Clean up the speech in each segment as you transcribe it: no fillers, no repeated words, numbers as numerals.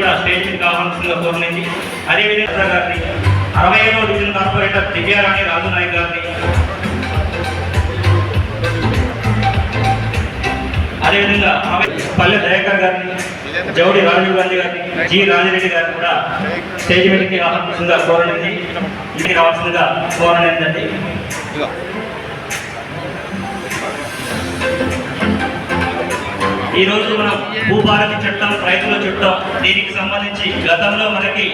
కూడా స్టేజ్ మీద కావాల్సిందిగా కోరినది. అదేవిధంగా గారిని 65వ డివిజన్ కార్పొరేటర్ దివ్యారాణి రాజు నాయక్ గారిని, అదేవిధంగా పల్లె దయాకర్ గారిని, జౌడి రాజీవ్ గాంధీ గారిని, జి రాజిరెడ్డి గారిని కూడా స్టేజ్ మీదకి ఆహ్వానించిందిగా కోరనింది. ఇంటికి రావాల్సిందిగా కోరనిందండి. ఈరోజు మనం భూభారతి చట్టం, రైతుల చట్టం, దీనికి సంబంధించి గతంలో మనకి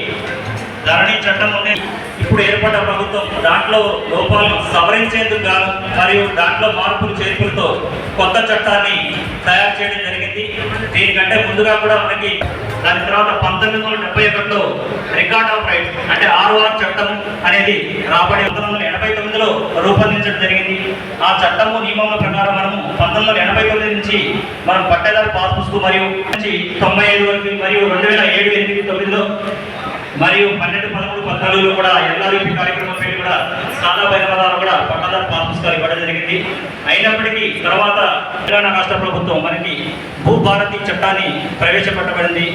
ధరణి చట్టం ఉండే, ఇప్పుడు ఏర్పడ్డ ప్రభుత్వం దాంట్లో లోపాలను సవరించేందుకు గాను మరియు దాంట్లో మార్పులు చేర్పులతో కొత్త చట్టాన్ని తయారు చేయడం జరిగింది. దీనికంటే ముందుగా కూడా మనకి దాని తర్వాత 1971లో రికార్డ్ ఆఫ్ రైట్స్ అంటే ROR చట్టం అనేది రాబడి 1989లో రూపొందించడం జరిగింది. ఆ చట్టము నియమముల ప్రకారం మనము 1989 నుంచి మనం పట్టేదారు పాస్ పుస్తకం మరియు 95 వరకు మరియు 2007, 8, 9లో మరియు 12, 13, 14లో కూడా LRP కార్యక్రమం పేరు కూడా సాదా బైనపదాలు కూడా పట్టదారు పాస్ పుస్తకాలు ఇవ్వడం జరిగింది. అయినప్పటికీ తర్వాత తెలంగాణ రాష్ట్ర ప్రభుత్వం మనకి భూభారతి చట్టాన్ని ప్రవేశపెట్టబడింది.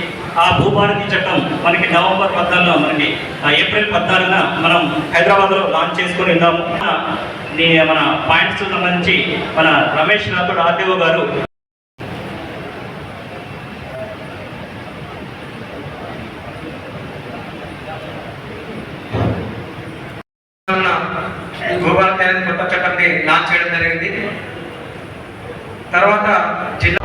ఆ భూభారతి చట్టం మనకి నవంబర్ 14 మనకి ఏప్రిల్ 14న మనం హైదరాబాద్లో లాంచ్ చేసుకుని ఉన్నాము. మన పాయింట్స్ సంబంధించి మన రమేష్ రాథోడ్ RDO గారు భూభారతి అనేది కొత్త చట్టాన్ని లాంచ్ చేయడం జరిగింది. తర్వాత జిల్లా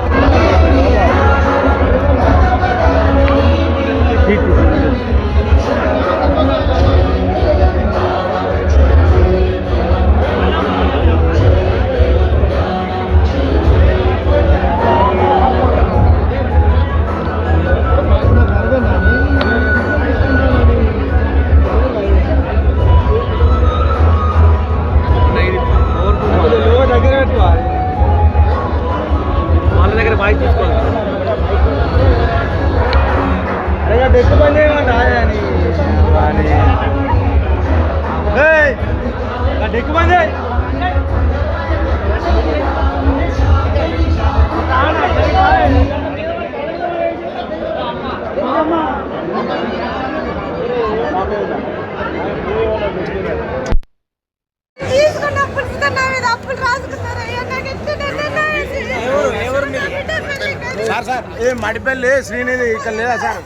మడిపల్లి శ్రీనిధి ఇక్కడ లేదా సార్?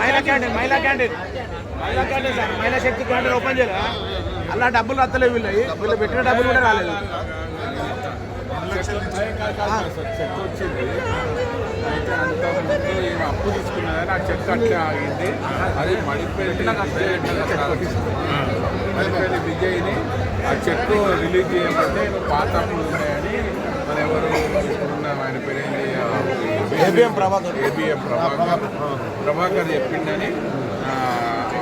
మహిళా క్యాంటీన్ సార్, మహిళా శక్తి క్యాంటీన్ ఓపెన్ చేయాలి. అలా డబ్బులు రత్తలేవు, వీళ్ళు పెట్టిన డబ్బులు కూడా రాలేదు. అయితే అంత అప్పు తీసుకున్నదని ఆ చెక్ అట్లా ఆగింది. అది మడిపల్లి విజయ్ని ఆ చెక్ రిలీజ్ చేయమంటే పాత అప్పులు ఉన్నాయని మన ఎవరు ఇప్పుడున్న ఆయన పేరేంటి ఏబిఎం ప్రభాకర్ చెప్పిండని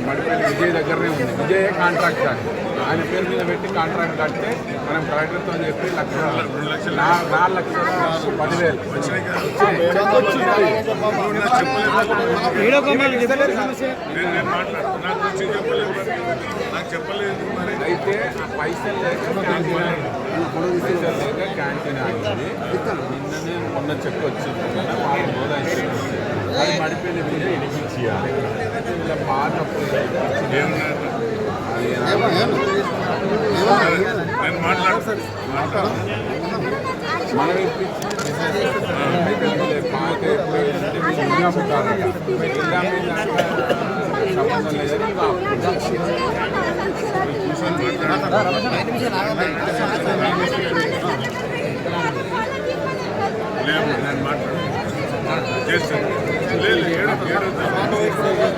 మడిపల్లి విజయ్ దగ్గరనే ఉంది. విజయ్ కాంట్రాక్ట్ అని ఆయన పేరు మీద పెట్టి కాంట్రాక్ట్ కడితే మనం కలెక్టర్తో చెప్పి 4 లక్షలు 10,000 అయితే ఆ పైసలు లేక క్యాంటీన్ ఆగింది. నిన్ననే మొన్న చెక్ వచ్చింది కదా, అది మడిపల్లి విజయ్ ఇడిపించాలి. ఇలా పాత మనం ఇప్పించి సంబంధం లేదని నేను మాట్లాడు చేస్తాను.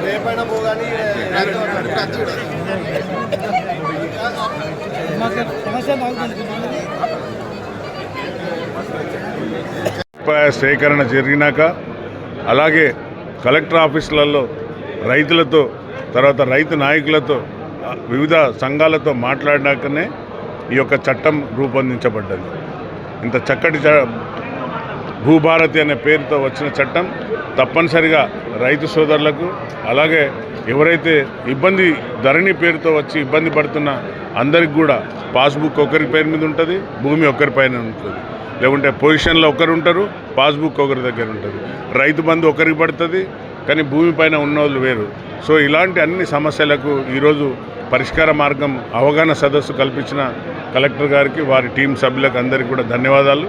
రేపైనా పోగాని సేకరణ జరిగినాక అలాగే కలెక్టర్ ఆఫీసులలో రైతులతో తర్వాత రైతు నాయకులతో వివిధ సంఘాలతో మాట్లాడినాకనే ఈ యొక్క చట్టం రూపొందించబడ్డది. ఇంత చక్కటి భూభారతి అనే పేరుతో వచ్చిన చట్టం తప్పనిసరిగా రైతు సోదరులకు అలాగే ఎవరైతే ధరణి పేరుతో వచ్చి ఇబ్బంది పడుతున్న అందరికి కూడా పాస్బుక్ ఒకరి పేరు మీద ఉంటుంది, భూమి ఒకరి పైన ఉంటుంది. లేకుంటే పొజిషన్లో ఒకరు ఉంటారు, పాస్బుక్ ఒకరి దగ్గర ఉంటుంది. రైతు బంధు ఒకరికి పడుతుంది, కానీ భూమిపైన ఉన్నోళ్ళు వేరు. సో ఇలాంటి అన్ని సమస్యలకు ఈరోజు పరిష్కార మార్గం అవగాహన సదస్సు కల్పించిన కలెక్టర్ గారికి, వారి టీం సభ్యులకు అందరికీ కూడా ధన్యవాదాలు.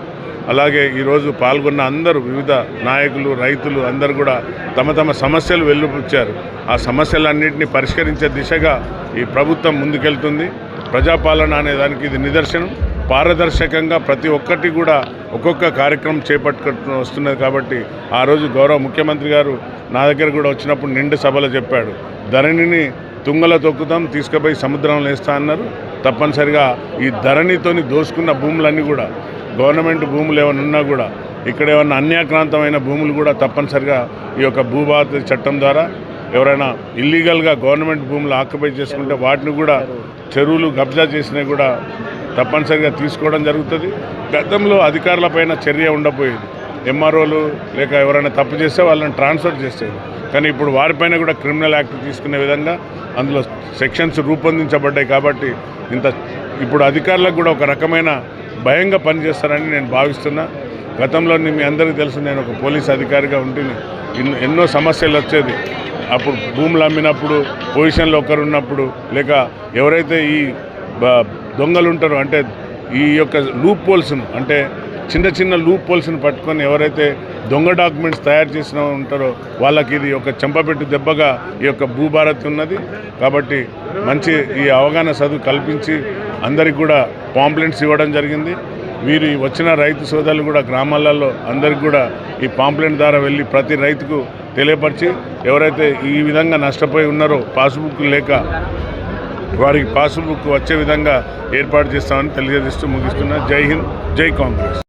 అలాగే ఈరోజు పాల్గొన్న అందరూ, వివిధ నాయకులు, రైతులు అందరూ కూడా తమ తమ సమస్యలు వెల్లుపుచ్చారు. ఆ సమస్యలన్నింటినీ పరిష్కరించే దిశగా ఈ ప్రభుత్వం ముందుకెళ్తుంది. ప్రజాపాలన అనే దానికి ఇది నిదర్శనం. పారదర్శకంగా ప్రతి ఒక్కటి కూడా ఒక్కొక్క కార్యక్రమం చేపట్టుకుంటూ వస్తున్నది. కాబట్టి ఆ రోజు గౌరవ ముఖ్యమంత్రి గారు నా దగ్గర కూడా వచ్చినప్పుడు నిండు సభలో చెప్పాడు, ధరణిని తుంగలో తొక్కుతాం, తీసుకుపోయి సముద్రంలో వేస్తా అన్నారు. తప్పనిసరిగా ఈ ధరణితోని దోసుకున్న భూములన్నీ కూడా, గవర్నమెంట్ భూములు ఏమైనా ఉన్నా కూడా, ఇక్కడ ఏమన్నా అన్యాక్రాంతమైన భూములు కూడా తప్పనిసరిగా ఈ యొక్క భూభారతి చట్టం ద్వారా ఎవరైనా ఇల్లీగల్గా గవర్నమెంట్ భూములు ఆక్యుపై చేసుకుంటే వాటిని కూడా చెరువులు కబ్జా చేసినవి కూడా తప్పనిసరిగా తీసుకోవడం జరుగుతుంది. గతంలో అధికారులపైన చర్య ఉండబోయేది, ఎంఆర్ఓలు లేక ఎవరైనా తప్పు చేస్తే వాళ్ళని ట్రాన్స్ఫర్ చేసేది. కానీ ఇప్పుడు వారిపైన కూడా క్రిమినల్ యాక్ట్ తీసుకునే విధంగా అందులో సెక్షన్స్ రూపొందించబడ్డాయి. కాబట్టి ఇప్పుడు అధికారులకు కూడా ఒక రకమైన భయంగా పనిచేస్తారని నేను భావిస్తున్నా. గతంలో మీ అందరికీ తెలుసు, నేను ఒక పోలీస్ అధికారిగా ఉంటుంది. ఎన్నో సమస్యలు వచ్చేది. అప్పుడు భూములు అమ్మినప్పుడు, పొజిషన్లో ఒకరున్నప్పుడు, లేక ఎవరైతే ఈ దొంగలు ఉంటారో, అంటే ఈ యొక్క లూప్ పోల్స్ను, అంటే చిన్న చిన్న లూప్ పోల్స్ను పట్టుకొని ఎవరైతే దొంగ డాక్యుమెంట్స్ తయారు చేసిన ఉంటారో వాళ్ళకి ఇది ఒక చెంపపెట్టు దెబ్బగా ఈ యొక్క భూభారతి ఉన్నది. కాబట్టి మంచి ఈ అవగాహన చదువు కల్పించి అందరికి కూడా పాంప్లెంట్స్ ఇవ్వడం జరిగింది. వీరు వచ్చిన రైతు సోదరులు కూడా గ్రామాలలో అందరికి కూడా ఈ పాంప్లెంట్ ద్వారా వెళ్ళి ప్రతి రైతుకు తెలియపరిచి, ఎవరైతే ఈ విధంగా నష్టపోయి ఉన్నారో పాస్బుక్ లేక వారికి పాస్బుక్ వచ్చే విధంగా ఏర్పాటు చేస్తామని తెలియజేస్తూ ముగిస్తున్నా. జై హింద్, జై కాంగ్రెస్.